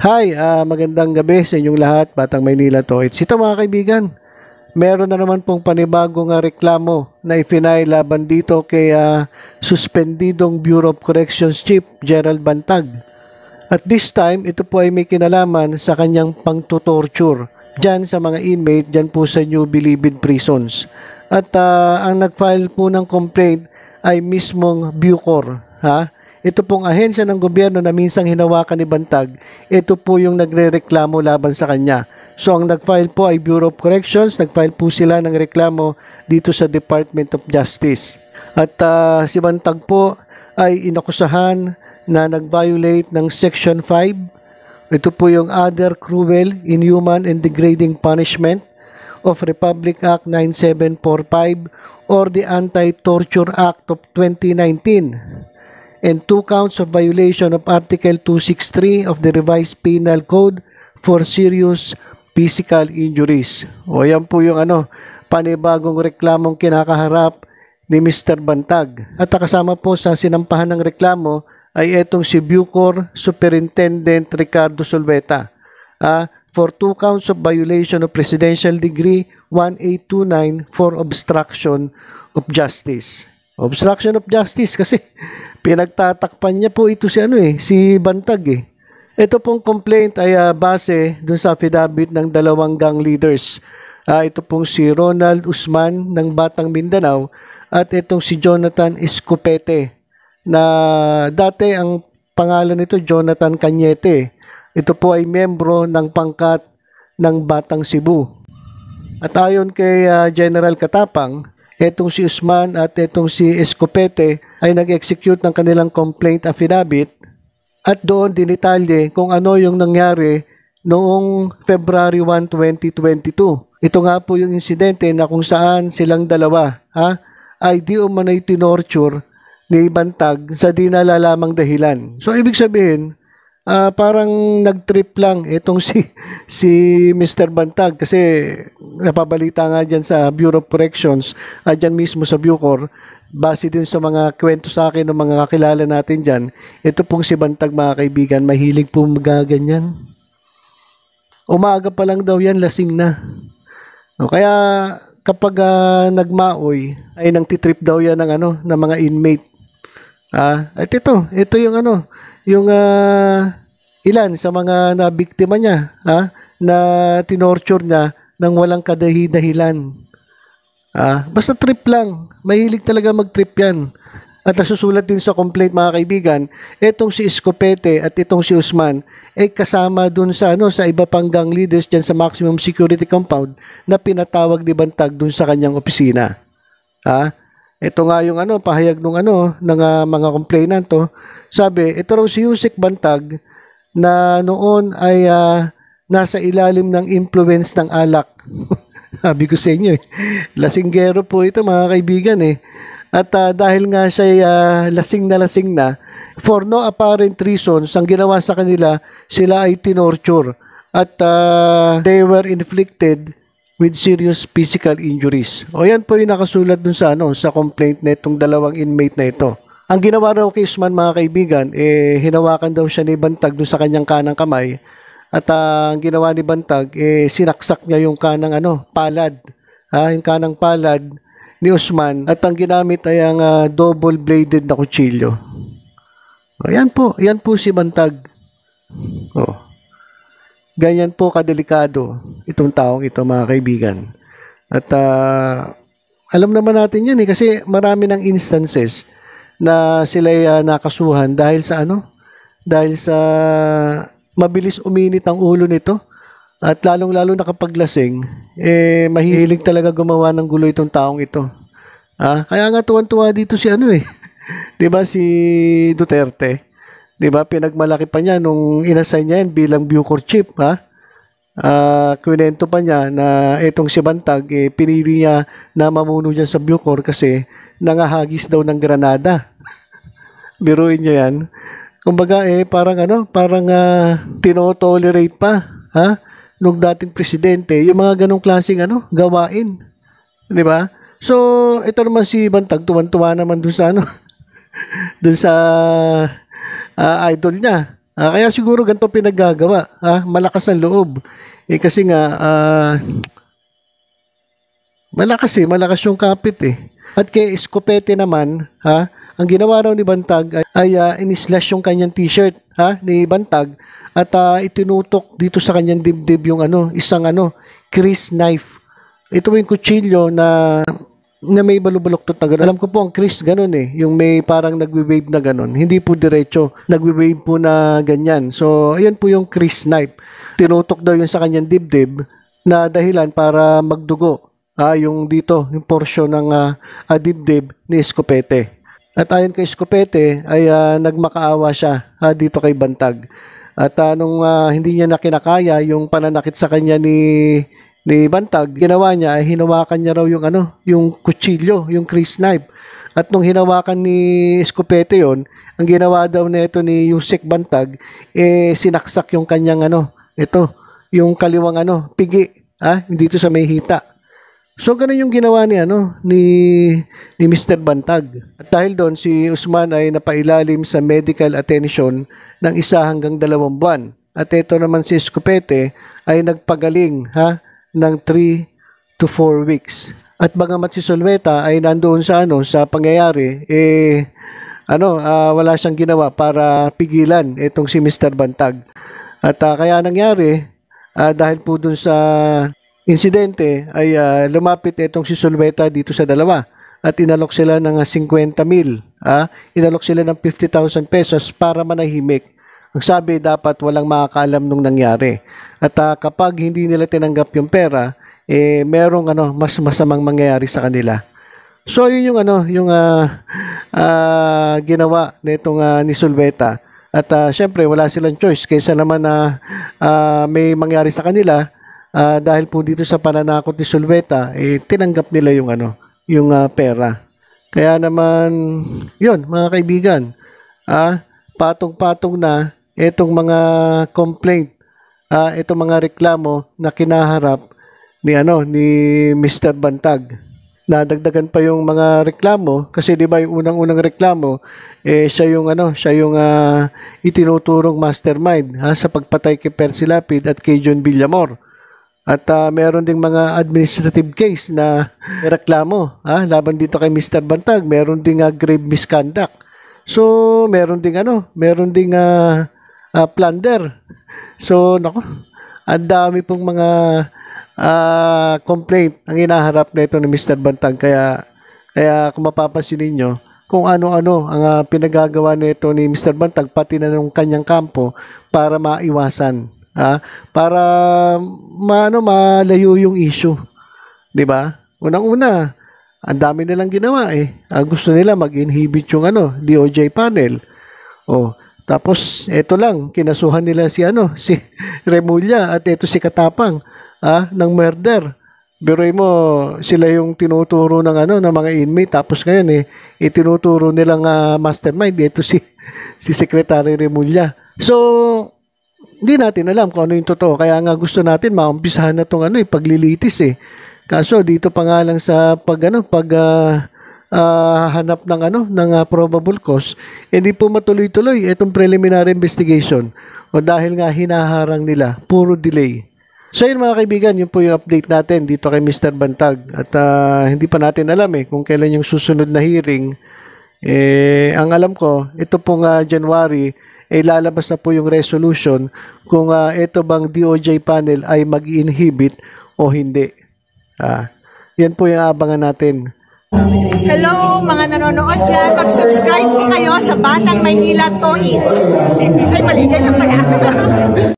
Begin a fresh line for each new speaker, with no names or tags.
Hi, magandang gabi sa inyong lahat, Batang Maynila to. It's ito mga kaibigan. Meron na naman pong panibagong reklamo na ifinail laban dito kay suspendidong Bureau of Corrections Chief Gerald Bantag. At this time, ito po ay may kinalaman sa kanyang pangtutorture dyan sa mga inmate dyan po sa New Bilibid prisons. At ang nag-file po ng complaint ay mismong Bucor, ha? Ito pong ahensya ng gobyerno na minsang hinawakan ni Bantag, ito po yung nagrereklamo laban sa kanya. So ang nag-file po ay Bureau of Corrections, nag-file po sila ng reklamo dito sa Department of Justice. At si Bantag po ay inakusahan na nag-violate ng Section 5. Ito po yung other cruel, inhuman, and degrading punishment of Republic Act 9745 or the Anti-Torture Act of 2019. And 2 counts of violation of Article 263 of the Revised Penal Code for serious physical injuries. O yan po yung panibagong reklamong kinakaharap ni Mr. Bantag. At kasama po sa sinampahan ng reklamo ay etong si Bucor Superintendent Ricardo Solveta for 2 counts of violation of Presidential Decree 1829 for obstruction of justice. Obstruction of justice kasi pinagtatakpan niya po ito si Bantag eh. Ito pong complaint ay base dun sa affidavit ng dalawang gang leaders. Ito pong si Ronald Usman ng Batang Mindanao at itong si Jonathan Escopete na dati ang pangalan nito Jonathan Cañete. Ito po ay membro ng pangkat ng Batang Cebu. At ayon kay General Katapang, etong si Usman at etong si Escopete ay nag-execute ng kanilang complaint affidavit at doon dinitalye kung ano yung nangyari noong February 1, 2022. Ito nga po yung insidente na kung saan silang dalawa ay di umano'y tinorture ni Bantag sa di nalalamang dahilan. So ibig sabihin, parang nag-trip lang itong si Mr. Bantag kasi napabalita nga dyan sa Bureau of Corrections dyan mismo sa Bucor, base din sa mga kwento sa akin ng mga kakilala natin dyan, ito pong si Bantag mga kaibigan, mahilig po magaganyan. Umaga pa lang daw yan, lasing na. Kaya kapag nagmaoy ay nang titrip daw yan ng mga inmate. At ito yung yung ilan sa mga nabiktima niya na tinorture niya nang walang kadahi-dahilan. Basta trip lang. Mahilig talaga mag-trip yan. At nasusulat din sa complaint mga kaibigan, etong si Escopete at itong si Usman ay kasama dun sa iba pang gang leaders dyan sa maximum security compound na pinatawag ni Bantag dun sa kanyang opisina. Ito nga yung pahayag ng mga complainant to. Sabi, ito raw si Yusek Bantag na noon ay nasa ilalim ng influence ng alak. Sabi ko sa inyo lasinggero po ito mga kaibigan eh. At dahil nga siya lasing na, for no apparent reasons, ang ginawa sa kanila, sila ay tinorture. At they were inflicted with serious physical injuries. O yan po yung nakasulat dun sa complaint na itong dalawang inmate na ito. Ang ginawa raw kay Usman mga kaibigan, hinawakan daw siya ni Bantag dun sa kanyang kanang kamay. At ang ginawa ni Bantag, sinaksak niya yung kanang palad. Yung kanang palad ni Usman. At ang ginamit ay ang double-bladed na kutsilyo. O yan po si Bantag. Ganyan po kadelikado itong taong ito mga kaibigan. At alam naman natin yan kasi marami ng instances na sila nakasuhan dahil sa dahil sa mabilis uminit ang ulo nito at lalong-lalo na kapag lasing, mahilig talaga gumawa ng gulo itong taong ito. Kaya nga tuwan-tuwa dito si 'di ba si Duterte? 'Di ba pinagmalaki pa niya nung inassign niya yan bilang Bucor chief, kwento pa niya na itong si Bantag pinili niya na mamuno diyan sa Bucor kasi nangahagis daw ng granada. Biruin niyo yan. Kumbaga parang tinotolerate pa nung dating presidente yung mga ganong klaseng gawain. 'Di ba? So ito naman si Bantag tuwan-tuwa naman dun sa dun sa idol niya. Kaya siguro ganito pinaggagawa. Malakas ang loob. Kasi nga, malakas yung kapit At kay Escopete naman, ang ginawa raw ni Bantag ay inislash yung kanyang t-shirt ni Bantag at itinutok dito sa kanyang dibdib yung isang Chris knife. Ito yung kutsilyo na may balubuloktot na gano'n. Alam ko po ang Chris gano'n yung may parang nagwe-wave na gano'n. Hindi po diretso, nagwe-wave po na ganyan. So, ayun po yung Chris knife. Tinutok daw yun sa kanyang dibdib na dahilan para magdugo. Yung dito, yung portion ng dibdib ni Escopete. At ayon kay Escopete ay nagmakaawa siya dito kay Bantag. At nung hindi niya na kinakaya yung pananakit sa kanya ni Bantag, ginawa niya ay hinawakan niya raw yung kutsilyo, yung Chris knife. At nung hinawakan ni Escopete yon, ang ginawa daw nito ni Yusek Bantag sinaksak yung kanyang yung kaliwang pigi, dito sa may hita. So ganun yung ginawa ni Mr. Bantag. At dahil doon si Usman ay napailalim sa medical attention ng 1 hanggang 2 buwan. At ito naman si Escopete ay nagpagaling ng 3 to 4 weeks. At bagamat si Zulueta ay nandoon sa pangyayari, wala siyang ginawa para pigilan itong si Mr. Bantag. At kaya nangyari, dahil po dun sa insidente ay lumapit itong si Zulueta dito sa dalawa at inalok sila ng 50,000. Inalok sila ng 50,000 pesos para manahimik. Ang sabi, dapat walang makakaalam nung nangyari. At kapag hindi nila tinanggap yung pera, merong mas masamang mangyayari sa kanila. So yun yung ginawa nitong ni Zulueta. At syempre wala silang choice kaysa naman na may mangyari sa kanila. Dahil po dito sa pananakot ni Zulueta, tinanggap nila yung pera. Kaya naman, yun mga kaibigan, patong-patong na itong mga complaint, itong mga reklamo na kinaharap ni Mr. Bantag. Nadagdagan pa yung mga reklamo kasi 'di ba yung unang-unang reklamo siya yung itinuturong mastermind sa pagpatay kay Percy Lapid at kay John Villamor. At meron ding mga administrative case na reklamo laban dito kay Mr. Bantag. Meron ding grave misconduct. So, meron ding plunder. So, ang dami pong mga complaint ang hinaharap na ito ni Mr. Bantag. Kaya kung mapapansin ninyo, kung ano-ano ang pinagagawa nito ni Mr. Bantag, pati na ng kanyang kampo para maiwasan. Para malayo yung issue. 'Di ba? Unang-una, ang dami nilang ginawa gusto nila mag-inhibit yung DOJ panel. Tapos ito lang kinasuhan nila si Remulla at ito si Katapang ng murder. Biruin mo, sila yung tinuturo ng mga inmate, tapos ngayon itinuturo nilang mastermind ito si Secretary Remulla. So hindi natin alam kung ano yung totoo. Kaya nga gusto natin maumpisahan na itong paglilitis Kaso dito pa nga lang sa hanap ng probable cause, hindi po matuloy-tuloy itong preliminary investigation. Dahil nga hinaharang nila, puro delay. So yun mga kaibigan, yun po yung update natin dito kay Mr. Bantag. At hindi pa natin alam kung kailan yung susunod na hearing. Ang alam ko, ito pong January, lalabas na po yung resolution kung ito bang DOJ panel ay mag-inhibit o hindi. Yan po yung abangan natin.
Hello mga nanonood dyan, mag-subscribe po kayo sa Batang Maynila Toys. Ay, mali, ganyan pala.